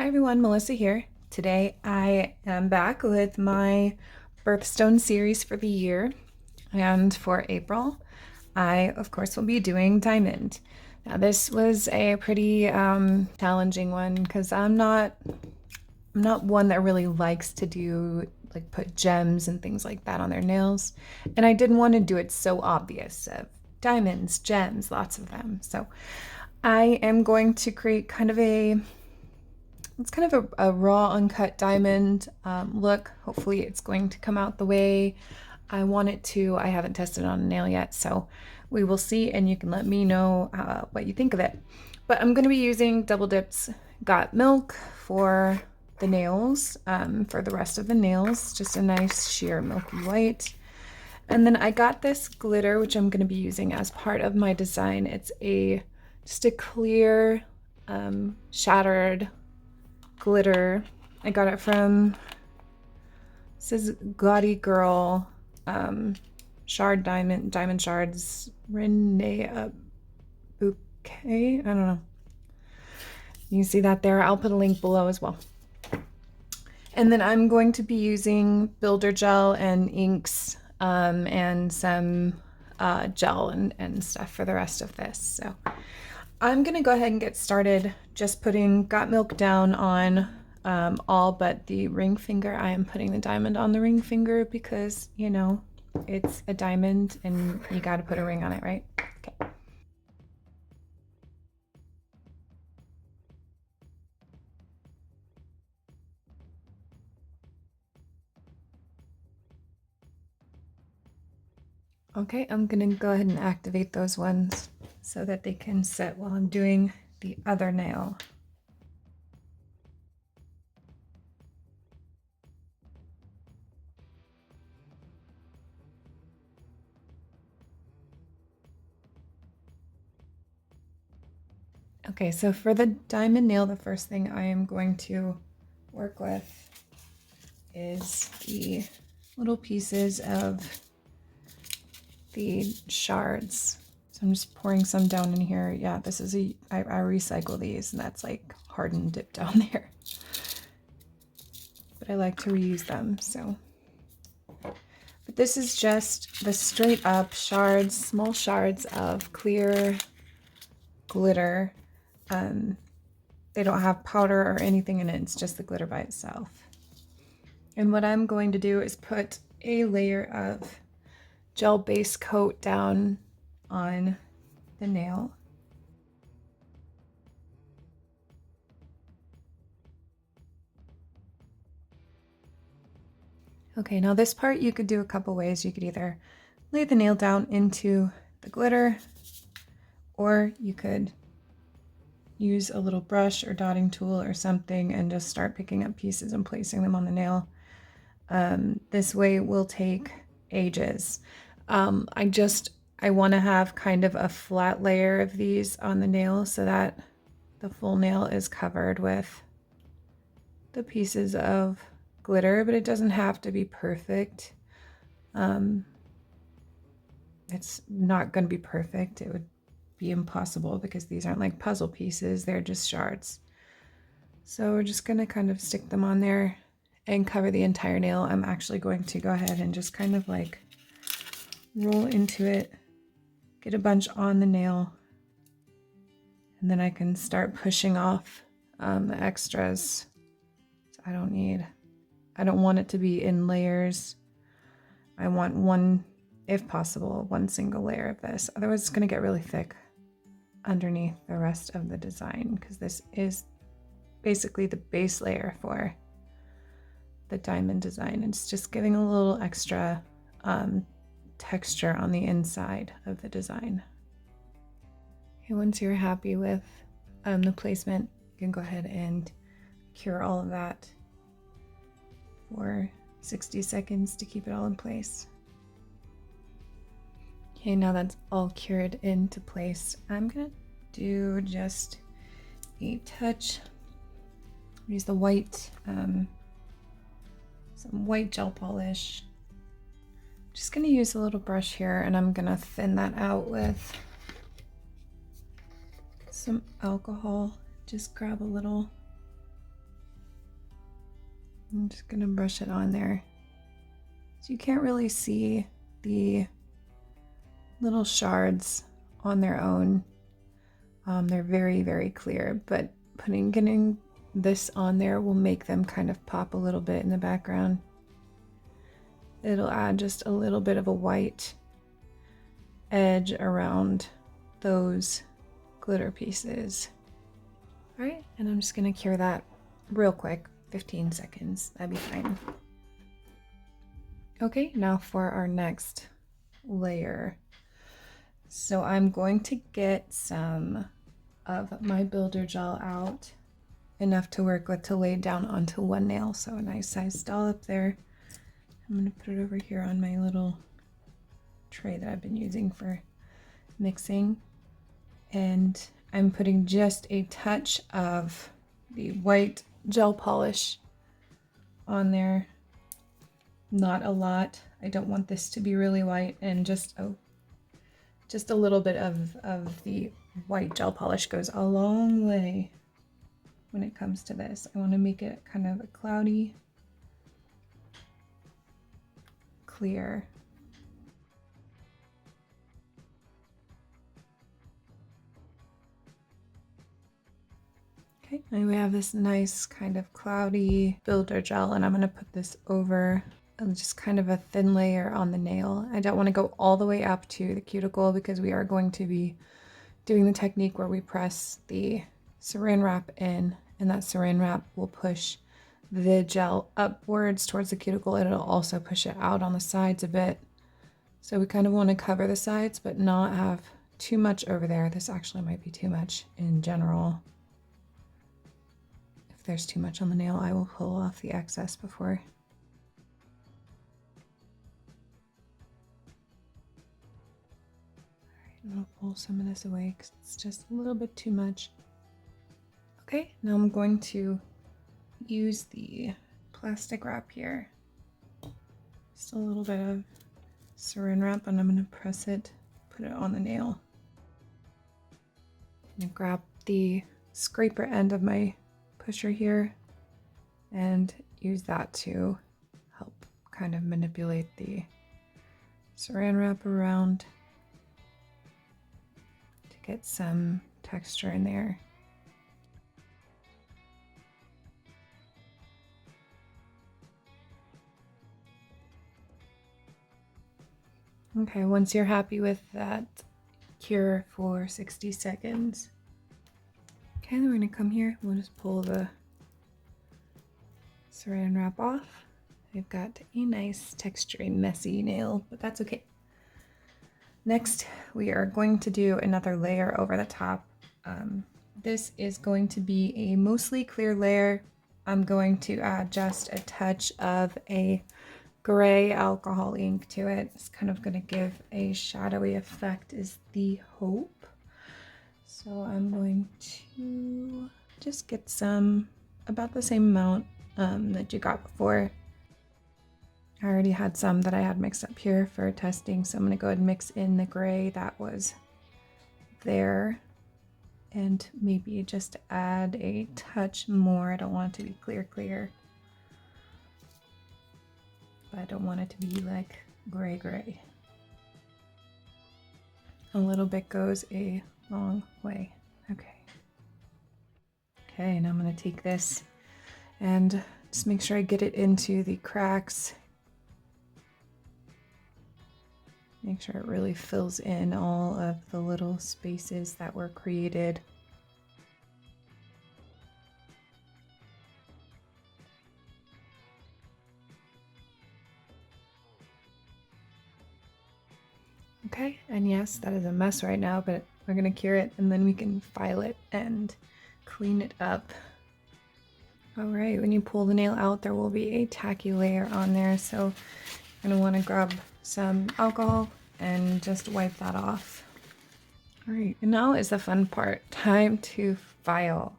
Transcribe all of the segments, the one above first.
Hi everyone, Melissa here. Today I am back with my Birthstone series for the year, and for April I of course will be doing Diamond. Now this was a pretty challenging one because I'm not one that really likes to do like put gems and things like that on their nails, and I didn't want to do it so obvious of diamonds, gems, lots of them. So I am going to create it's kind of a raw uncut diamond look. Hopefully it's going to come out the way I want it to. I haven't tested it on a nail yet, so we will see, and you can let me know what you think of it. But I'm going to be using Double Dip's Got Milk for the nails, for the rest of the nails, just a nice sheer milky white. And then I got this glitter, which I'm going to be using as part of my design. It's just a clear shattered glitter. I got it from, it says Gaudy Girl, Diamond Shards, Renee Bouquet. I don't know. You can see that there. I'll put a link below as well. And then I'm going to be using builder gel and inks and some gel and stuff for the rest of this. So I'm gonna go ahead and get started just putting Got Milk down on all but the ring finger. I am putting the diamond on the ring finger because, you know, it's a diamond and you got to put a ring on it, right? Okay. Okay, I'm gonna go ahead and activate those ones so that they can set while I'm doing the other nail. Okay, so for the diamond nail, the first thing I am going to work with is the little pieces of the shards. So I'm just pouring some down in here. Yeah, this is I recycle these, and that's like hardened dip down there. But I like to reuse them, so. But this is just the straight up shards, small shards of clear glitter. They don't have powder or anything in it. It's just the glitter by itself. And what I'm going to do is put a layer of gel base coat down on the nail. Okay, now this part you could do a couple ways. You could either lay the nail down into the glitter, or you could use a little brush or dotting tool or something and just start picking up pieces and placing them on the nail. This way will take ages. I want to have kind of a flat layer of these on the nail so that the full nail is covered with the pieces of glitter, but it doesn't have to be perfect. It's not going to be perfect. It would be impossible because these aren't like puzzle pieces, they're just shards. So we're just going to kind of stick them on there and cover the entire nail. I'm actually going to go ahead and just kind of like roll into it, get a bunch on the nail, and then I can start pushing off the extras. I don't want it to be in layers. I want one, if possible, one single layer of this. Otherwise it's going to get really thick underneath the rest of the design, because this is basically the base layer for the diamond design. It's just giving a little extra texture on the inside of the design. Okay, once you're happy with the placement, you can go ahead and cure all of that for 60 seconds to keep it all in place. Okay, now that's all cured into place, I'm gonna do just a touch. Use the white, some white gel polish. Just gonna use a little brush here, and I'm gonna thin that out with some alcohol. Just grab a little I'm just gonna brush it on there. So you can't really see the little shards on their own. They're very, very clear, but getting this on there will make them kind of pop a little bit in the background. It'll add just a little bit of a white edge around those glitter pieces. All right, and I'm just gonna cure that real quick, 15 seconds, that'd be fine. Okay, now for our next layer. So I'm going to get some of my builder gel out, enough to work with to lay down onto one nail. So a nice sized dollop there. I'm gonna put it over here on my little tray that I've been using for mixing. And I'm putting just a touch of the white gel polish on there. Not a lot. I don't want this to be really white, and just a little bit of the white gel polish goes a long way when it comes to this. I want to make it kind of a cloudy, clear. Okay, and we have this nice kind of cloudy builder gel, and I'm going to put this over just kind of a thin layer on the nail. I don't want to go all the way up to the cuticle because we are going to be doing the technique where we press the saran wrap in, and that saran wrap will push the gel upwards towards the cuticle, and it'll also push it out on the sides a bit. So we kind of want to cover the sides but not have too much over there. This actually might be too much in general. If there's too much on the nail, I will pull off the excess before. I'll pull some of this away because it's just a little bit too much. Okay, now I'm going to use the plastic wrap here. Just a little bit of saran wrap, and I'm going to press it, put it on the nail. I'm going to grab the scraper end of my pusher here and use that to help kind of manipulate the saran wrap around. Get some texture in there. Okay, once you're happy with that, cure for 60 seconds. Okay, then we're gonna come here, we'll just pull the saran wrap off. We've got a nice textury, messy nail, but that's okay. Next, we are going to do another layer over the top. This is going to be a mostly clear layer. I'm going to add just a touch of a gray alcohol ink to it. It's kind of going to give a shadowy effect is the hope. So I'm going to just get some, about the same amount that you got before. I already had some that I had mixed up here for testing, so I'm going to go ahead and mix in the gray that was there, and maybe just add a touch more. I don't want it to be clear, but I don't want it to be like gray. A little bit goes a long way. Okay, now I'm going to take this and just make sure I get it into the cracks. Make sure it really fills in all of the little spaces that were created. Okay, and yes, that is a mess right now, but we're gonna cure it and then we can file it and clean it up. All right, when you pull the nail out, there will be a tacky layer on there, so you're gonna wanna grab some alcohol and just wipe that off. All right, and now is the fun part. Time to file.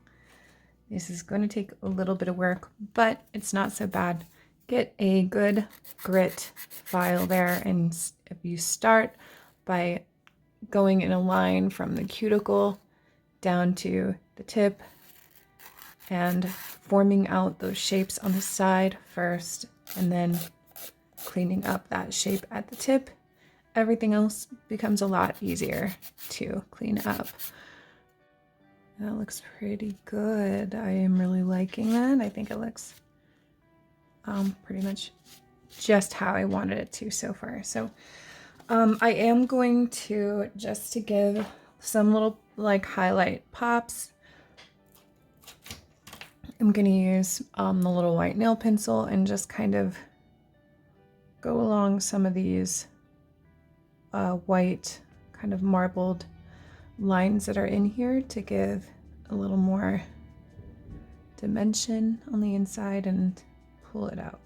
This is going to take a little bit of work, but it's not so bad. Get a good grit file there, and if you start by going in a line from the cuticle down to the tip and forming out those shapes on the side first, and then cleaning up that shape at the tip, everything else becomes a lot easier to clean up. That looks pretty good. I am really liking that. I think it looks pretty much just how I wanted it to so far. So I am going to, just to give some little like highlight pops, I'm going to use the little white nail pencil and just kind of go along some of these white kind of marbled lines that are in here to give a little more dimension on the inside and pull it out.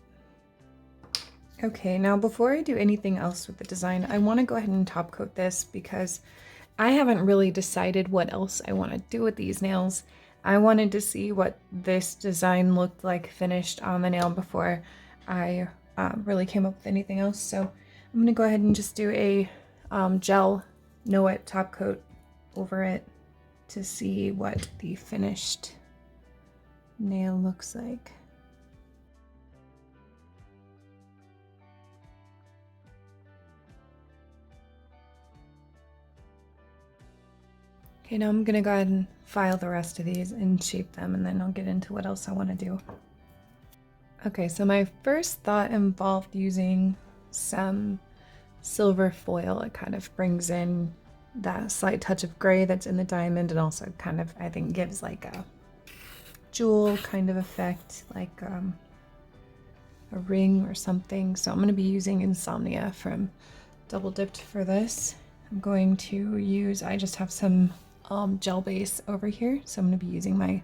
Okay, now before I do anything else with the design, I want to go ahead and top coat this because I haven't really decided what else I want to do with these nails. I wanted to see what this design looked like finished on the nail before I really came up with anything else. So I'm going to go ahead and just do a gel no wipe top coat over it to see what the finished nail looks like. Okay, now I'm gonna go ahead and file the rest of these and shape them, and then I'll get into what else I want to do. Okay, so my first thought involved using some silver foil. It kind of brings in that slight touch of gray that's in the diamond, and also kind of, I think, gives like a jewel kind of effect, like a ring or something. So I'm going to be using Insomnia from Dipp'd for this. I'm going to use, I just have some gel base over here, so I'm going to be using my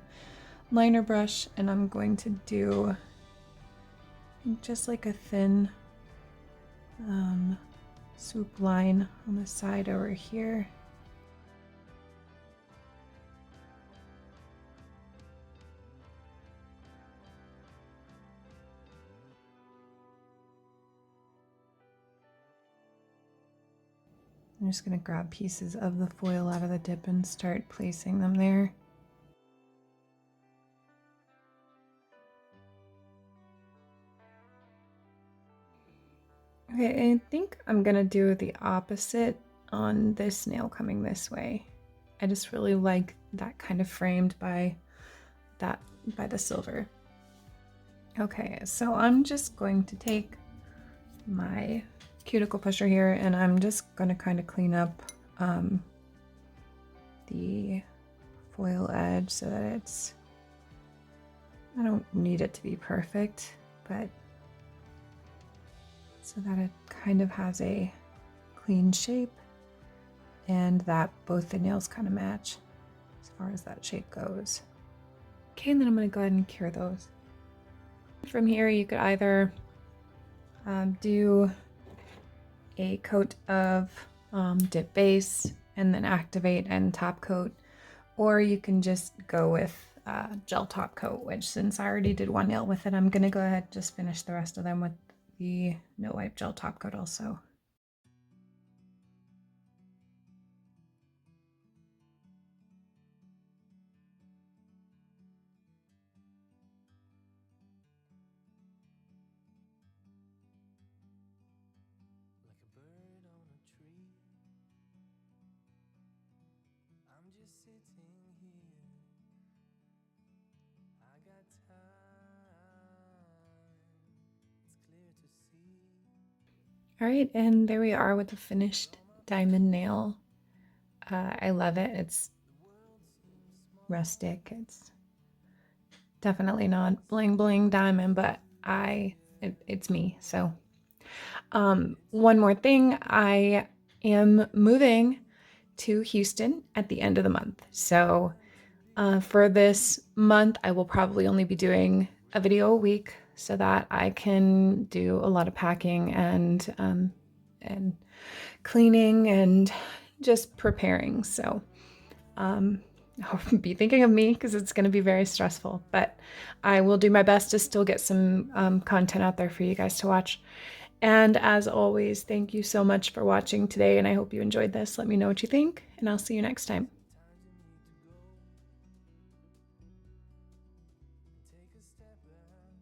liner brush, and I'm going to do just like a thin swoop line on the side over here. I'm just going to grab pieces of the foil out of the dip and start placing them there. Okay, I think I'm going to do the opposite on this nail coming this way. I just really like that kind of framed by the silver. Okay, so I'm just going to take my cuticle pusher here, and I'm just going to kind of clean up the foil edge so that it's, I don't need it to be perfect, but so that it kind of has a clean shape and that both the nails kind of match as far as that shape goes. Okay, and then I'm going to go ahead and cure those. From here, you could either do a coat of dip base and then activate and top coat, or you can just go with gel top coat, which, since I already did one nail with it, I'm going to go ahead and just finish the rest of them with the no wipe gel top coat also. All right, and there we are with the finished diamond nail. I love it. It's rustic. It's definitely not bling bling diamond, but it's me. So one more thing, I am moving to Houston at the end of the month. So for this month, I will probably only be doing a video a week so that I can do a lot of packing and cleaning and just preparing. So be thinking of me because it's going to be very stressful, but I will do my best to still get some content out there for you guys to watch. And as always, thank you so much for watching today, and I hope you enjoyed this. Let me know what you think, and I'll see you next time. stepping